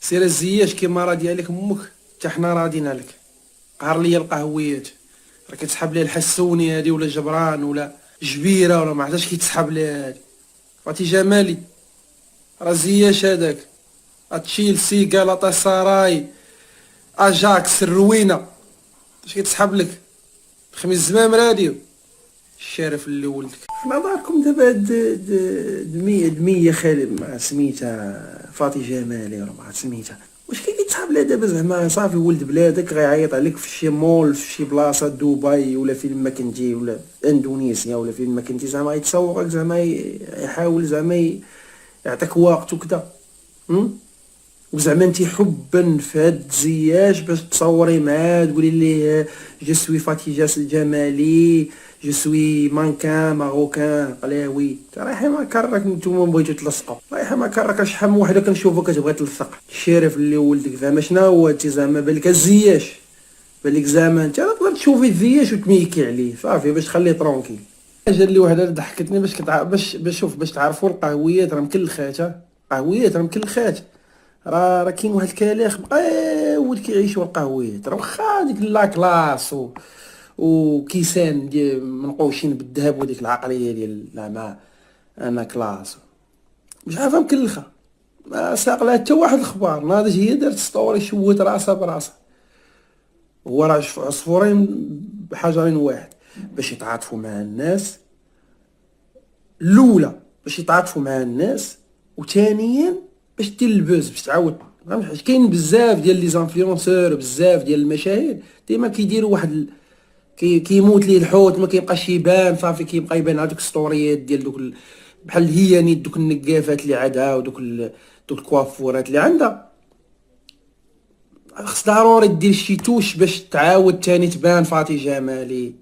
سير الزياش كيما راضيه عليك امك، حتى حنا راضيين عليك. قهر ليا القهويات، راه كتسحب لي الحسوني هادي ولا جبران ولا جبيره ولا ما عرفتش كيتسحب لي هادي. فاتي جمالي راه زياش هذاك، تشيلسي غالاطا سراي اجاكس الروينه، اش كيتسحب لك؟ خميس الزمام راديو الشارف اللي ولدك. حنا داركم دابا دمية خالد مع سميتها فاطي جمالي ولا ما عرفت سميتها. واش كاين كيتسحب لها دابا زعما صافي ولد بلادك غيعيط عليك في شي مول في شي بلاصه دبي ولا فين ما كنتي ولا اندونيسيا ولا فين ما كنتي زعما يتسوقك زعما يحاول زعما يعطيك وقت وكذا. وزعما انت حبا في هاد زياش باش تصوري معاه تقولي ليه جو سوي فاتيجاس الجمالي جو سوي مانكان ماروكان قلاوي. رايحه ما كرك نتوما بغيتو تلصقوا، رايحه ما كرك شحال من وحده كنشوفك كتبغي تلصق. الشريف اللي ولدك زعما شنو هو انت زعما بالك الزياش، بالك زعما انت تقدر تشوفي الزياش وتميكي عليه صافي باش تخليه ترونكيل. الحاجه اللي وحده ضحكتني باش شوف باش تعرفوا القهويات راه مكلخات، قهويات راه مكلخات. راه كاين واحد الكلاخ مقاود كيعيشوا القهويات، راه واخا ديك لا كلاس وكيسان ديال منقوشين بالذهب وديك العقليه ديال زعما انا كلاس مش عارفه مكلخه، ما ساق لها حتى واحد الخبار. ناضت هي دارت ستوري شوت راسها براسها. هو راه عصفورين بحجرين واحد، باش يتعاطفوا مع الناس الاولى، باش يتعاطفوا مع الناس، وثانيا باش دير البوز باش تعاود. فهمت؟ كاين بزاف ديال لي زانفلونسور بزاف ديال المشاهير ديما كيديروا واحد كيموت ليه الحوت ما كيبقاش يبان صافي، كيبقى يبان هذوك ستوريات ديال دوك بحال هي نيت دوك النقافات اللي عندها ودوك دوك الكوافورات اللي عندها. خص ضروري دير شي توش باش تعاود تاني تبان فاطي جمالي.